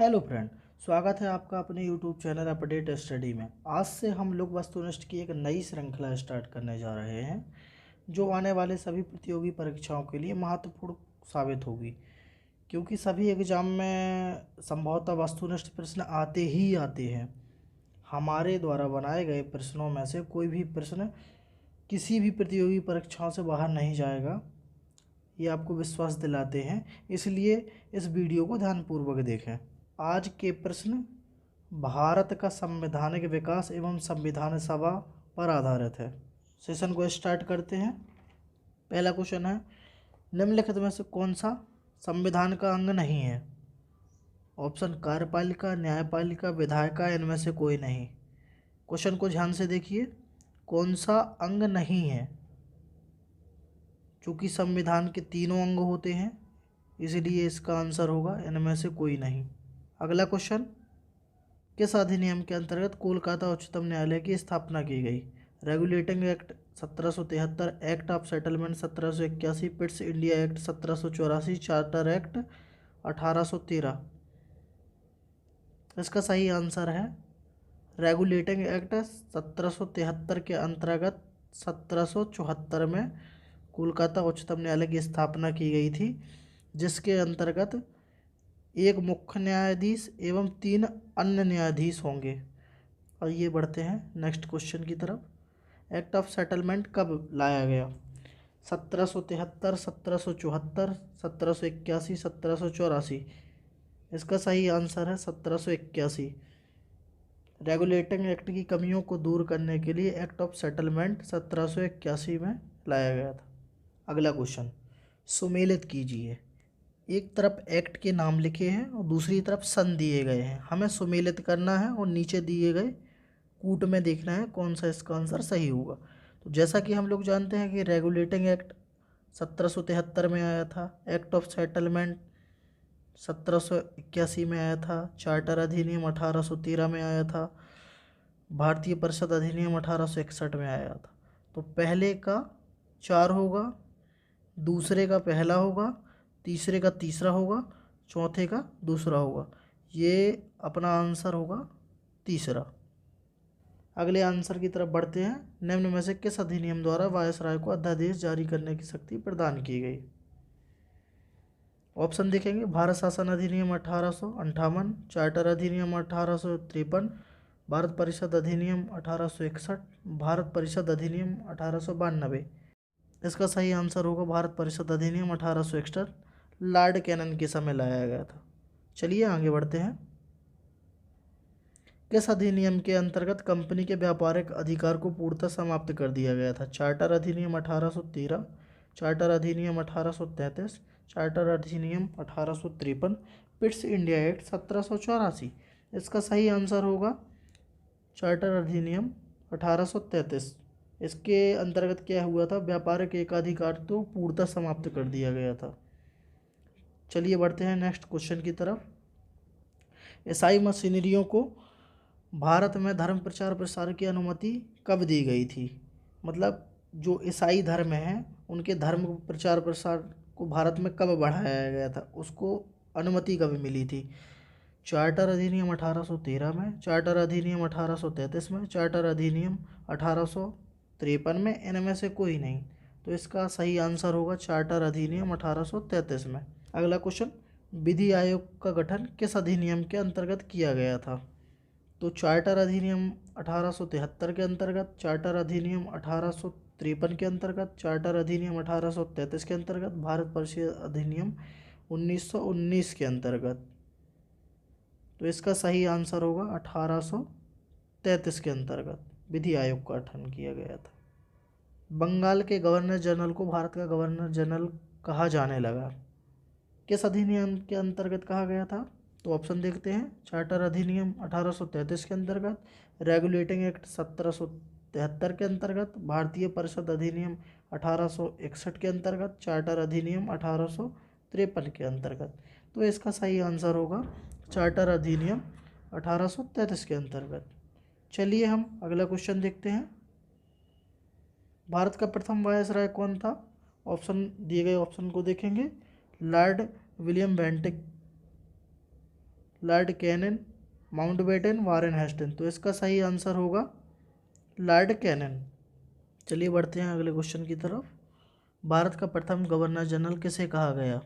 Hello friend. स्वागत है आपका अपने यूट्यूब चैनल अपडेट स्टडी में। आज से हम लोग वस्तुनिष्ठ की एक नई श्रृंखला स्टार्ट करने जा रहे हैं जो आने वाले सभी प्रतियोगी परीक्षाओं के लिए महत्वपूर्ण साबित होगी, क्योंकि सभी एग्जाम में संभवतः वस्तुनिष्ठ प्रश्न आते ही आते हैं। हमारे द्वारा बनाए गए प्रश्नों में से कोई भी प्रश्न किसी भी प्रतियोगी परीक्षाओं से बाहर नहीं जाएगा, ये आपको विश्वास दिलाते हैं। इसलिए इस वीडियो को ध्यानपूर्वक देखें। आज के प्रश्न भारत का संवैधानिक विकास एवं संविधान सभा पर आधारित है। सेशन को स्टार्ट करते हैं। पहला क्वेश्चन है, निम्नलिखित में से कौन सा संविधान का अंग नहीं है? ऑप्शन कार्यपालिका, न्यायपालिका, विधायिका, इनमें से कोई नहीं। क्वेश्चन को ध्यान से देखिए, कौन सा अंग नहीं है? चूँकि संविधान के तीनों अंग होते हैं, इसलिए इसका आंसर होगा इनमें से कोई नहीं। अगला क्वेश्चन, किस अधिनियम के अंतर्गत कोलकाता उच्चतम न्यायालय की स्थापना की गई? Regulating act 1773, act of settlement 1781, Pitt's India act 1784, charter act 1813। इसका सही आंसर है रेगुलेटिंग एक्ट 1773 के अंतर्गत 1774 में कोलकाता उच्चतम न्यायालय की स्थापना की गई थी, जिसके अंतर्गत एक मुख्य न्यायाधीश एवं 3 अन्य न्यायाधीश होंगे। और ये बढ़ते हैं नेक्स्ट क्वेश्चन की तरफ। एक्ट ऑफ सेटलमेंट कब लाया गया? 1773, 1774, 1781, 1784। इसका सही आंसर है 1781। रेगुलेटिंग एक्ट की कमियों को दूर करने के लिए एक्ट ऑफ सेटलमेंट 1781 में लाया गया था। अगला क्वेश्चन, सुमेलित कीजिए। एक तरफ एक्ट के नाम लिखे हैं और दूसरी तरफ सन दिए गए हैं। हमें सुमेलित करना है और नीचे दिए गए कूट में देखना है कौन सा इसका आंसर सही होगा। तो जैसा कि हम लोग जानते हैं कि रेगुलेटिंग एक्ट 1773 में आया था, एक्ट ऑफ सेटलमेंट 1781 में आया था, चार्टर अधिनियम 1813 में आया था, भारतीय परिषद अधिनियम 1861 में आया था। तो पहले का 4 होगा, दूसरे का पहला होगा, तीसरे का तीसरा होगा, चौथे का दूसरा होगा। ये अपना आंसर होगा तीसरा। अगले आंसर की तरफ बढ़ते हैं। निम्न में से किस अधिनियम द्वारा वायसराय को अध्यादेश जारी करने की शक्ति प्रदान की गई? ऑप्शन देखेंगे, भारत शासन अधिनियम 1858, चार्टर अधिनियम 1853, भारत परिषद अधिनियम 1861, भारत परिषद अधिनियम 1892। इसका सही आंसर होगा भारत परिषद अधिनियम 1861, लॉर्ड कैनन के समय लाया गया था। चलिए आगे बढ़ते हैं। किस अधिनियम के अंतर्गत कंपनी के व्यापारिक अधिकार को पूर्णतः समाप्त कर दिया गया था? चार्टर अधिनियम 1813, चार्टर अधिनियम 1833, चार्टर अधिनियम 1853, पिट्स इंडिया एक्ट 1784। इसका सही आंसर होगा चार्टर अधिनियम 1833। इसके अंतर्गत क्या हुआ था? व्यापारिक एकाधिकार तो पूर्णतः समाप्त कर दिया गया था। चलिए बढ़ते हैं नेक्स्ट क्वेश्चन की तरफ। ईसाई मशीनरियों को भारत में धर्म प्रचार प्रसार की अनुमति कब दी गई थी? मतलब जो ईसाई धर्म है उनके धर्म प्रचार प्रसार को भारत में कब बढ़ाया गया था, उसको अनुमति कब मिली थी? चार्टर अधिनियम 1813 में, चार्टर अधिनियम 1833 में, चार्टर अधिनियम 1853 में, इनमें से कोई नहीं। तो इसका सही आंसर होगा चार्टर अधिनियम 1833 में। अगला क्वेश्चन, विधि आयोग का गठन किस अधिनियम के अंतर्गत किया गया था? तो चार्टर अधिनियम 1873 के अंतर्गत, चार्टर अधिनियम 1853 के अंतर्गत, चार्टर अधिनियम 1833 के अंतर्गत, भारत परिषद अधिनियम 1919 के अंतर्गत। तो इसका सही आंसर होगा 1833 के अंतर्गत विधि आयोग का गठन किया गया था। बंगाल के गवर्नर जनरल को भारत का गवर्नर जनरल कहा जाने लगा, किस अधिनियम के अंतर्गत कहा गया था? तो ऑप्शन देखते हैं, चार्टर अधिनियम 1833 के अंतर्गत, रेगुलेटिंग एक्ट 1773 के अंतर्गत, भारतीय परिषद अधिनियम 1861 के अंतर्गत, चार्टर अधिनियम 1853 के अंतर्गत। तो इसका सही आंसर होगा चार्टर अधिनियम 1833 के अंतर्गत। चलिए हम अगला क्वेश्चन देखते हैं। भारत का प्रथम वायसराय कौन था? ऑप्शन दिए गए ऑप्शन को देखेंगे, Lord William Bentinck, Lord Canning, Mountbatten, Warren Hastings. तो इसका सही आंसर होगा लॉर्ड कैनिंग। चलिए बढ़ते हैं अगले क्वेश्चन की तरफ। भारत का प्रथम गवर्नर जनरल किसे कहा गया?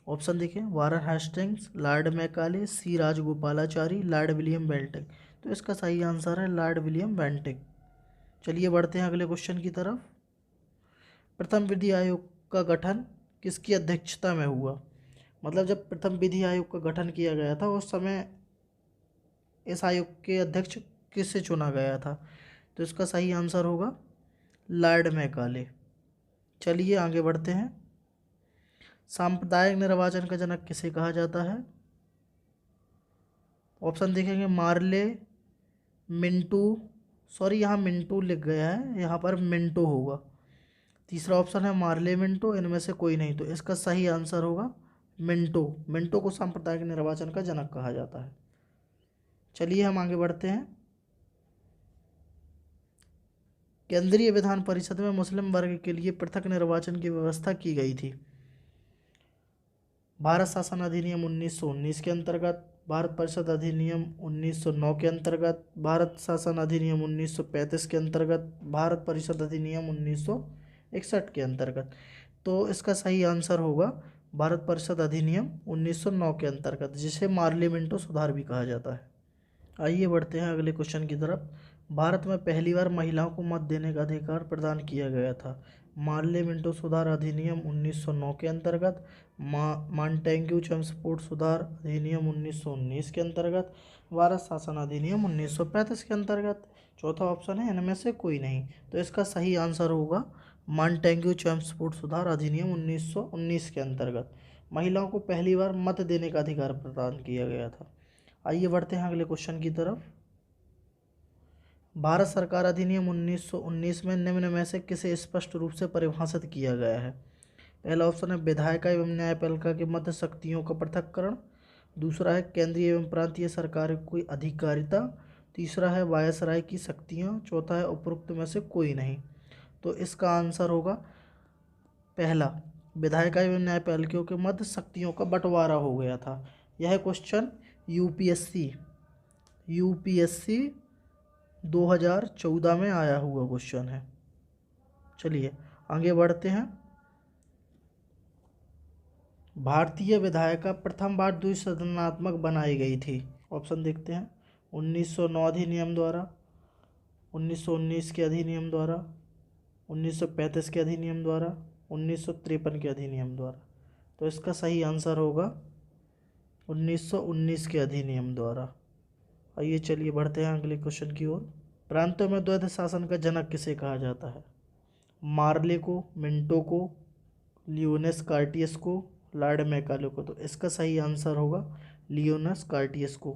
ऑप्शन देखिए, वारेन हेस्टिंग्स, लॉर्ड मैकाले, सी राजगोपालाचारी, लॉर्ड विलियम बेंटिक। तो इसका सही आंसर है लॉर्ड विलियम बेंटिक। चलिए बढ़ते हैं अगले क्वेश्चन की तरफ। प्रथम विधि आयोग का गठन किसकी अध्यक्षता में हुआ? मतलब जब प्रथम विधि आयोग का गठन किया गया था उस समय इस आयोग के अध्यक्ष किसे चुना गया था? तो इसका सही आंसर होगा लॉर्ड मैकाले। चलिए आगे बढ़ते हैं। सांप्रदायिक निर्वाचन का जनक किसे कहा जाता है? ऑप्शन देखेंगे, मार्ले, मिंटू, सॉरी यहाँ मिंटू लिख गया है, यहाँ पर मिंटो होगा। तीसरा ऑप्शन है मार्ले, मिंटो, इनमें से कोई नहीं। तो इसका सही आंसर होगा मिंटो। मिंटो को सांप्रदायिक निर्वाचन का जनक कहा जाता है। चलिए हम आगे बढ़ते हैं। केंद्रीय विधान परिषद में मुस्लिम वर्ग के लिए पृथक निर्वाचन की व्यवस्था की गई थी। भारत शासन अधिनियम 1919 के अंतर्गत, भारत परिषद अधिनियम 1909 के अंतर्गत, भारत शासन अधिनियम 1935 के अंतर्गत, भारत परिषद अधिनियम 1961 के अंतर्गत। तो इसका सही आंसर होगा भारत परिषद अधिनियम 1909 के अंतर्गत, जिसे मार्लियामेंटो सुधार भी कहा जाता है। आइए बढ़ते हैं अगले क्वेश्चन की तरफ। भारत में पहली बार महिलाओं को मत देने का अधिकार प्रदान किया गया था। मार्लियामेंटो सुधार अधिनियम 1909 के अंतर्गत, मॉन्टेग्यू चेम्सफोर्ड सुधार अधिनियम 1919 के अंतर्गत, भारत शासन अधिनियम 1935 के अंतर्गत। चौथा ऑप्शन है इनमें से कोई नहीं। तो इसका सही आंसर होगा मॉन्टेग्यू चेम्सफोर्ड सुधार अधिनियम 1919 के अंतर्गत महिलाओं को पहली बार मत देने का अधिकार प्रदान किया गया था। आइए बढ़ते हैं अगले क्वेश्चन की तरफ। भारत सरकार अधिनियम 1919 में निम्न में से किसे स्पष्ट रूप से परिभाषित किया गया है? पहला ऑप्शन है विधायिका एवं न्यायपालिका की मध्य शक्तियों का पृथक्करण। दूसरा है केंद्रीय एवं प्रांतीय सरकार की अधिकारिता। तीसरा है वायसराय की शक्तियाँ। चौथा है उपरोक्त में से कोई नहीं। तो इसका आंसर होगा पहला, विधायिका एवं न्यायपालिकाओं के मध्य शक्तियों का बंटवारा हो गया था। यह क्वेश्चन यूपीएससी 2014 में आया हुआ क्वेश्चन है। चलिए आगे बढ़ते हैं। भारतीय विधायिका प्रथम बार द्विसदनात्मक बनाई गई थी। ऑप्शन देखते हैं, 1909 अधिनियम द्वारा, 1919 के अधिनियम द्वारा, 1935 के अधिनियम द्वारा, 1953 के अधिनियम द्वारा। तो इसका सही आंसर होगा 1919 के अधिनियम द्वारा। आइए चलिए बढ़ते हैं अगले क्वेश्चन की ओर। प्रांतों में द्वैध शासन का जनक किसे कहा जाता है? मार्ले को, मिंटो को, लियोनेस कार्टियस को, लॉर्ड मैकाले को। तो इसका सही आंसर होगा लियोनेस कार्टियस को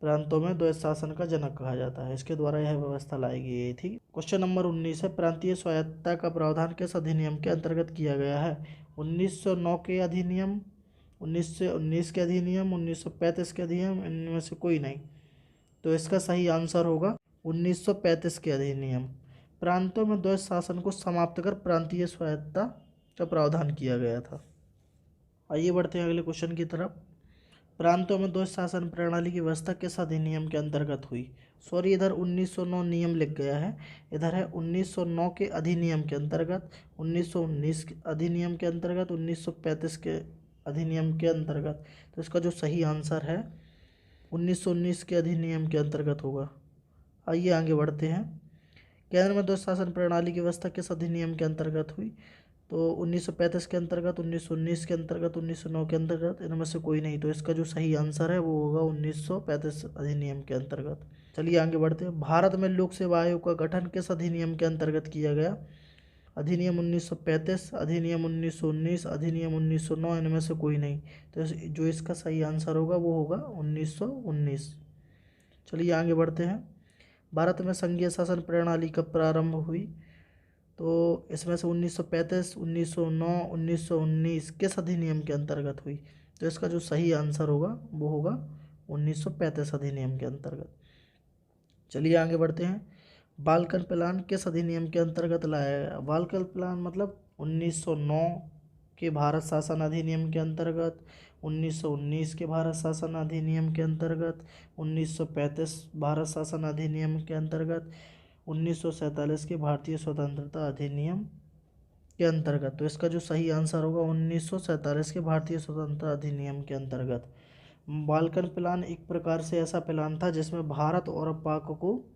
प्रांतों में द्वैध शासन का जनक कहा जाता है। इसके द्वारा यह व्यवस्था लाई गई थी। क्वेश्चन नंबर 19 है, प्रांतीय स्वायत्तता का प्रावधान किस अधिनियम के अंतर्गत किया गया है? 1909 के अधिनियम, 1919 के अधिनियम, 1935 के अधिनियम, इनमें से कोई नहीं। तो इसका सही आंसर होगा 1935 के अधिनियम। प्रांतों में द्वैध शासन को समाप्त कर प्रांतीय स्वायत्तता का प्रावधान किया गया था। आइए बढ़ते हैं अगले क्वेश्चन की तरफ। प्रांतों में द्वैध शासन प्रणाली की व्यवस्था किस अधिनियम के अंतर्गत हुई? सॉरी, इधर 1909 नियम लिख गया है, इधर है 1909 के अधिनियम के अंतर्गत, 1919 के अधिनियम के अंतर्गत, 1935 के अधिनियम के अंतर्गत। तो इसका जो सही आंसर है 1919 के अधिनियम के अंतर्गत होगा। आइए आगे बढ़ते हैं। केंद्र में द्वैध शासन प्रणाली की व्यवस्था किस अधिनियम के अंतर्गत हुई? तो 1935 के अंतर्गत, 1919 के अंतर्गत, 1909 के अंतर्गत, इनमें से कोई नहीं। तो इसका जो सही आंसर है वो होगा 1935 अधिनियम के अंतर्गत। चलिए आगे बढ़ते हैं। भारत में लोक सेवा आयोग का गठन किस अधिनियम के अंतर्गत किया गया? अधिनियम 1935, अधिनियम 1919, अधिनियम 1909, इनमें से कोई नहीं। तो जो इसका सही आंसर होगा वो होगा 1919। चलिए आगे बढ़ते हैं। भारत में संघीय शासन प्रणाली कब प्रारंभ हुई? तो इसमें से 1935, 1909, 1919 किस अधिनियम के अंतर्गत हुई? तो इसका जो सही आंसर होगा वो होगा 1935 अधिनियम के अंतर्गत। चलिए आगे बढ़ते हैं। बालकन प्लान किस अधिनियम के अंतर्गत लाया गया? बालकन प्लान मतलब 1909 के भारत शासन अधिनियम के अंतर्गत, 1919 के भारत शासन अधिनियम के अंतर्गत, 1935 भारत शासन अधिनियम के अंतर्गत, 1947 के भारतीय स्वतंत्रता अधिनियम के अंतर्गत। तो इसका जो सही आंसर होगा 1947 के भारतीय स्वतंत्रता अधिनियम के अंतर्गत। बाल्कन प्लान एक प्रकार से ऐसा प्लान था जिसमें भारत और पाक को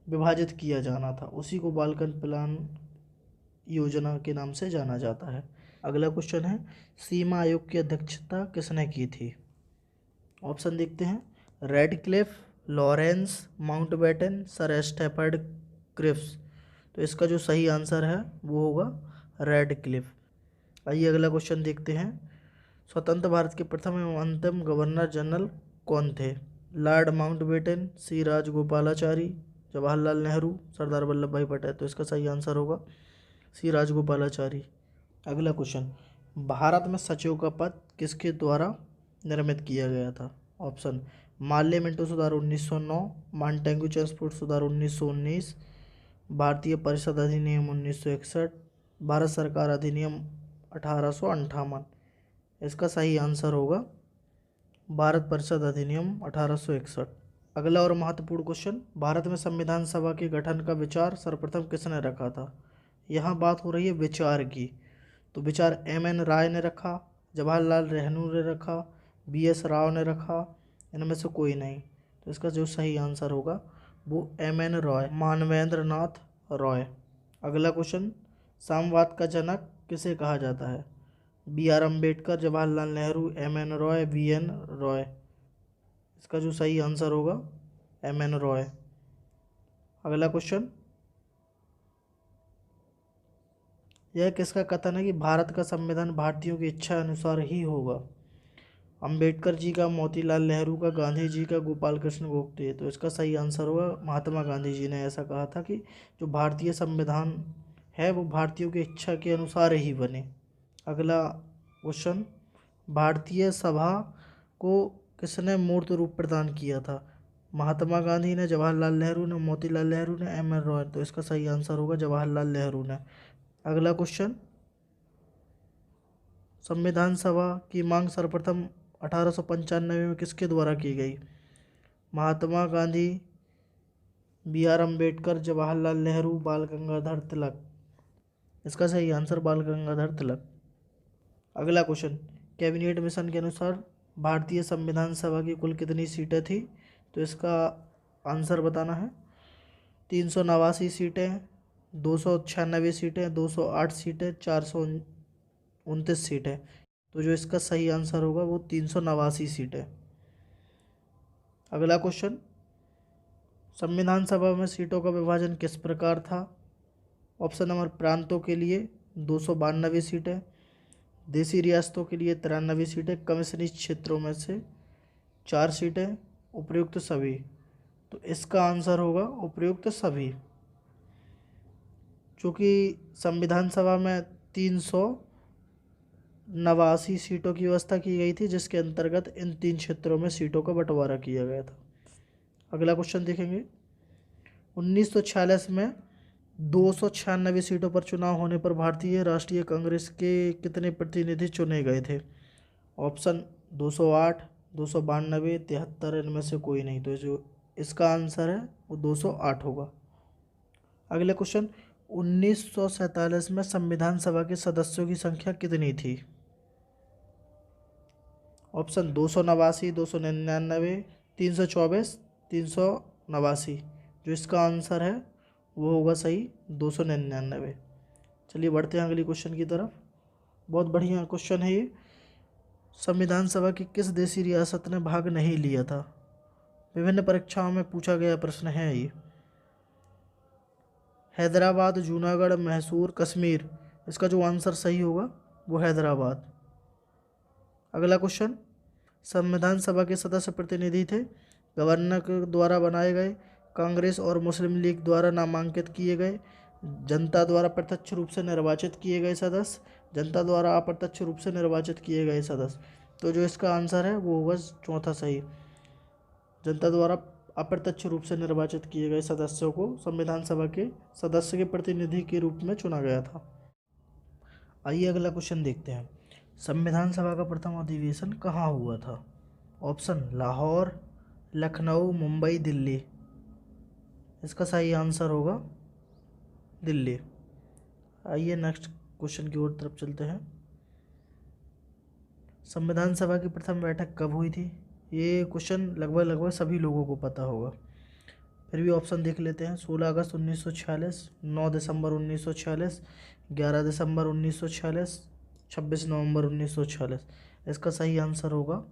विभाजित किया जाना था, उसी को बाल्कन प्लान योजना के नाम से जाना जाता है। अगला क्वेश्चन है, सीमा आयोग की अध्यक्षता किसने की थी? ऑप्शन देखते हैं, Radcliffe, Lawrence, Mountbatten, sir Stafford Cripps. तो इसका जो सही आंसर है वो होगा रेडक्लिफ। आइए अगला क्वेश्चन देखते हैं, स्वतंत्र भारत के प्रथम एवं अंतिम गवर्नर जनरल कौन थे? लॉर्ड माउंटबेटन, सी राजगोपालाचारी, जवाहरलाल नेहरू, सरदार वल्लभ भाई पटेल। तो इसका सही आंसर होगा सी राजगोपालाचारी। अगला क्वेश्चन, भारत में सचिव का पद किसके द्वारा निर्मित किया गया था? ऑप्शन, माल्य मिंटो सुधार 1909, मांटेंगू चेम्सफोर्ड सुधार 1919, भारतीय परिषद अधिनियम 1961, भारत सरकार अधिनियम 1858। इसका सही आंसर होगा भारत परिषद अधिनियम 1861। अगला और महत्वपूर्ण क्वेश्चन, भारत में संविधान सभा के गठन का विचार सर्वप्रथम किसने रखा था? यहाँ बात हो रही है विचार की, तो विचार एम.एन. राय ने रखा, जवाहरलाल नेहरू ने रखा, बी.एस. राव ने रखा, इनमें से कोई नहीं। तो इसका जो सही आंसर होगा वो एम.एन. रॉय, मानवेंद्र नाथ रॉय। अगला क्वेश्चन, साम्यवाद का जनक किसे कहा जाता है? B R. Ambedkar, Jawaharlal Nehru, M.N.. Roy, VN. Roy. इसका जो सही आंसर होगा एम.एन. रॉय। अगला क्वेश्चन, यह किसका कथन है कि भारत का संविधान भारतीयों की इच्छा अनुसार ही होगा? अंबेडकर जी का, मोतीलाल नेहरू का, गांधी जी का, गोपाल कृष्ण गोखले। तो इसका सही आंसर होगा महात्मा गांधी जी ने ऐसा कहा था कि जो भारतीय संविधान है वो भारतीयों की इच्छा के अनुसार ही बने। अगला क्वेश्चन, भारतीय सभा को किसने मूर्त रूप प्रदान किया था? महात्मा गांधी ने, जवाहरलाल नेहरू ने, मोतीलाल नेहरू ने, एम.एन. रॉय। तो इसका सही आंसर होगा जवाहरलाल नेहरू ने। अगला क्वेश्चन, संविधान सभा की मांग सर्वप्रथम 1895 में किसके द्वारा की गई? महात्मा गांधी, बी.आर. अम्बेडकर, जवाहरलाल नेहरू, बाल गंगाधर तिलक। इसका सही आंसर बाल गंगाधर तिलक। अगला क्वेश्चन, कैबिनेट मिशन के अनुसार भारतीय संविधान सभा की कुल कितनी सीटें थी? तो इसका आंसर बताना है, 389 सीटें, 296 सीटें, 208 सीटें, 429 सीटें। तो जो इसका सही आंसर होगा वो 389 सीटें। अगला क्वेश्चन, संविधान सभा में सीटों का विभाजन किस प्रकार था? ऑप्शन नंबर, प्रांतों के लिए 292 सीटें, देशी रियासतों के लिए 93 सीटें, कमिश्नरी क्षेत्रों में से 4 सीटें, उपयुक्त सभी। तो इसका आंसर होगा उपयुक्त सभी, चूँकि संविधान सभा में 389 सीटों की व्यवस्था की गई थी, जिसके अंतर्गत इन 3 क्षेत्रों में सीटों का बंटवारा किया गया था। अगला क्वेश्चन देखेंगे, 1946 में 296 सीटों पर चुनाव होने पर भारतीय राष्ट्रीय कांग्रेस के कितने प्रतिनिधि चुने गए थे? ऑप्शन, 208, 292, 73, इनमें से कोई नहीं। तो जो इसका आंसर है वो 208 होगा। अगला क्वेश्चन, 1947 में संविधान सभा के सदस्यों की संख्या कितनी थी? ऑप्शन, 289, 299, 324, 389। जो इसका आंसर है वो होगा सही 299। चलिए बढ़ते हैं अगली क्वेश्चन की तरफ। बहुत बढ़िया क्वेश्चन है ये। संविधान सभा की किस देशी रियासत ने भाग नहीं लिया था? विभिन्न परीक्षाओं में पूछा गया प्रश्न है ये। हैदराबाद, जूनागढ़, मैसूर, कश्मीर। इसका जो आंसर सही होगा वो हैदराबाद। अगला क्वेश्चन, संविधान सभा के सदस्य प्रतिनिधि थे गवर्नर के द्वारा बनाए गए, कांग्रेस और मुस्लिम लीग द्वारा नामांकित किए गए, जनता द्वारा प्रत्यक्ष रूप से निर्वाचित किए गए सदस्य, जनता द्वारा अप्रत्यक्ष रूप से निर्वाचित किए गए सदस्य। तो जो इसका आंसर है वो होगा चौथा सही, जनता द्वारा अप्रत्यक्ष रूप से निर्वाचित किए गए सदस्यों को संविधान सभा के सदस्य के प्रतिनिधि के रूप में चुना गया था। आइए अगला क्वेश्चन देखते हैं। संविधान सभा का प्रथम अधिवेशन कहाँ हुआ था? ऑप्शन लाहौर, लखनऊ, मुंबई, दिल्ली। इसका सही आंसर होगा दिल्ली। आइए नेक्स्ट क्वेश्चन की ओर तरफ चलते हैं। संविधान सभा की प्रथम बैठक कब हुई थी? ये क्वेश्चन लगभग सभी लोगों को पता होगा, फिर भी ऑप्शन देख लेते हैं। 16 अगस्त 1946, 9 दिसंबर 1946, 11 दिसंबर 1946, 26 नवंबर 1946। इसका सही आंसर होगा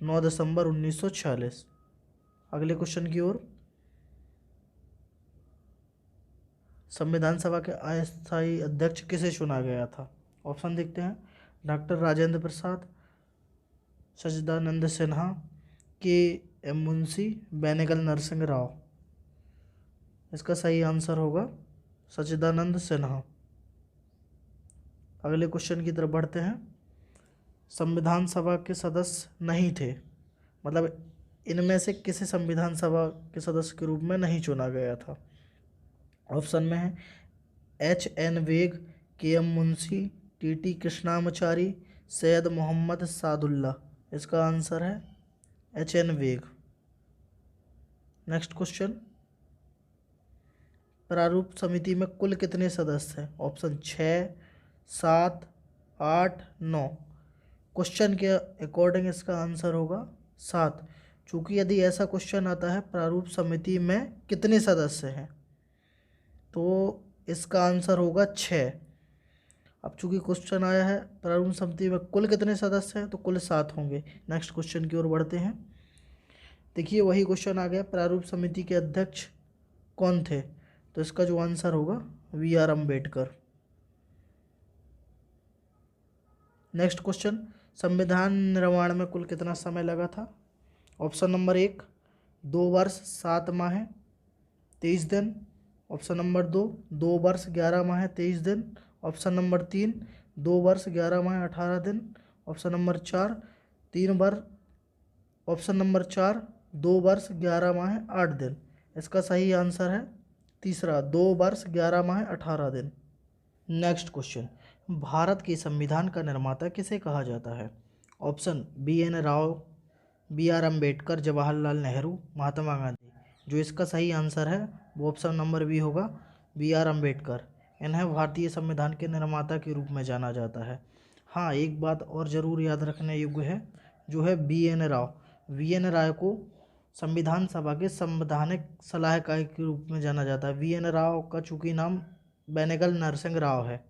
9 दिसंबर 1946। अगले क्वेश्चन की ओर। संविधान सभा के अस्थायी अध्यक्ष किसे चुना गया था? ऑप्शन देखते हैं। डॉक्टर राजेंद्र प्रसाद, सच्चिदानंद सिन्हा, के एम मुंशी, बेनेगल नरसिंह राव। इसका सही आंसर होगा सच्चिदानंद सिन्हा। अगले क्वेश्चन की तरफ बढ़ते हैं। संविधान सभा के सदस्य नहीं थे, मतलब इनमें से किसे संविधान सभा के सदस्य के रूप में नहीं चुना गया था? ऑप्शन में है H.N. वेग, के.एम. मुंशी, टी कृष्णामाचारी, सैयद मोहम्मद सादुल्ला। इसका आंसर है H.N. वेग। Next question. प्रारूप समिति में कुल कितने सदस्य हैं? ऑप्शन 6, 7, 8, 9। क्वेश्चन के अकॉर्डिंग इसका आंसर होगा 7, चूँकि यदि ऐसा क्वेश्चन आता है प्रारूप समिति में कितने सदस्य हैं, तो इसका आंसर होगा 6। अब चूँकि क्वेश्चन आया है प्रारूप समिति में कुल कितने सदस्य हैं, तो कुल 7 होंगे। नेक्स्ट क्वेश्चन की ओर बढ़ते हैं। देखिए वही क्वेश्चन आ गया, प्रारूप समिति के अध्यक्ष कौन थे? तो इसका जो आंसर होगा V.R. अम्बेडकर। Next question. संविधान निर्माण में कुल कितना समय लगा था? ऑप्शन नंबर 1, 2 वर्ष 7 माह 23 दिन। ऑप्शन नंबर 2, 2 वर्ष 11 माह 23 दिन। ऑप्शन नंबर 3, 2 वर्ष 11 माह 18 दिन। ऑप्शन नंबर 4, 2 वर्ष 11 माह 8 दिन। इसका सही आंसर है तीसरा, 2 वर्ष 11 माह 18 दिन। Next question. भारत के संविधान का निर्माता किसे कहा जाता है? Option B.N. Rao, B.R. Ambedkar, Jawaharlal Nehru, Mahatma Gandhi. जो इसका सही आंसर है वो ऑप्शन नंबर बी होगा, B.R. अम्बेडकर। इन्हें भारतीय संविधान के निर्माता के रूप में जाना जाता है। हाँ, एक बात और ज़रूर याद रखने योग्य है, जो है B.N. राव। V.N. राव को संविधान सभा के संवैधानिक सलाहकार के रूप में जाना जाता है। V.N. राव का चूँकि नाम बेनेगल नरसिंह राव है।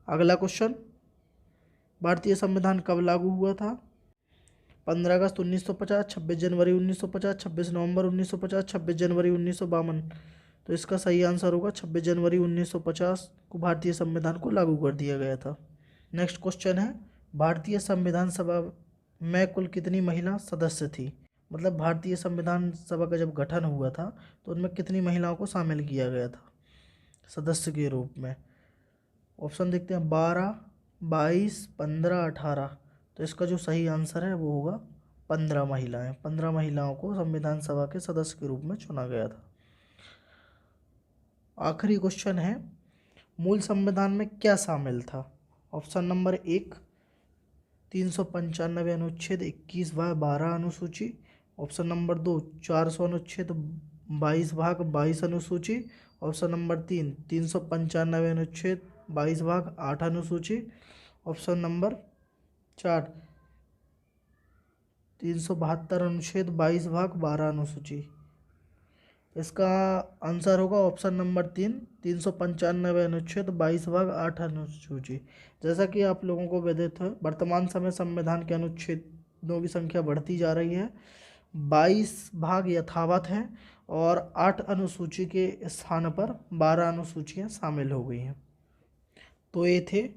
अगला क्वेश्चन। भारतीय संविधान कब लागू हुआ था? 15 अगस्त 1950, 26 जनवरी 1950, 26 नवंबर 1950, 26 जनवरी 1952। तो इसका सही आंसर होगा 26 जनवरी 1950 को भारतीय संविधान को लागू कर दिया गया था। नेक्स्ट क्वेश्चन है, भारतीय संविधान सभा में कुल कितनी महिला सदस्य थी? मतलब भारतीय संविधान सभा का जब गठन हुआ था तो उनमें कितनी महिलाओं को शामिल किया गया था सदस्य के रूप में? ऑप्शन देखते हैं। 12, 22, 15, 18। तो इसका जो सही आंसर है वो होगा 15 महिलाएं। 15 महिलाओं को संविधान सभा के सदस्य के रूप में चुना गया था। आखिरी क्वेश्चन है, मूल संविधान में क्या शामिल था? ऑप्शन नंबर 1, 395 अनुच्छेद 21/12 अनुसूची। ऑप्शन नंबर 2, 400 अनुच्छेद 22 भाग 22 अनुसूची। ऑप्शन नंबर 3, 395 अनुच्छेद 22 भाग 8 अनुसूची। ऑप्शन नंबर 4, 372 अनुच्छेद 22 भाग 12 अनुसूची। इसका आंसर होगा ऑप्शन नंबर 3, 395 अनुच्छेद 22 भाग 8 अनुसूची। जैसा कि आप लोगों को विदित है, वर्तमान समय संविधान के अनुच्छेदों की संख्या बढ़ती जा रही है। 22 भाग यथावत हैं और 8 अनुसूची के स्थान पर 12 अनुसूचियाँ शामिल हो गई हैं। तो ये थे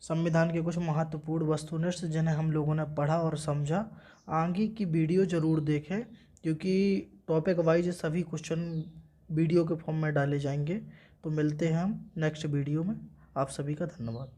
संविधान के कुछ महत्वपूर्ण वस्तुनिष्ठ जिन्हें हम लोगों ने पढ़ा और समझा। आगे की वीडियो ज़रूर देखें, क्योंकि टॉपिक वाइज सभी क्वेश्चन वीडियो के फॉर्म में डाले जाएंगे। तो मिलते हैं हम नेक्स्ट वीडियो में। आप सभी का धन्यवाद।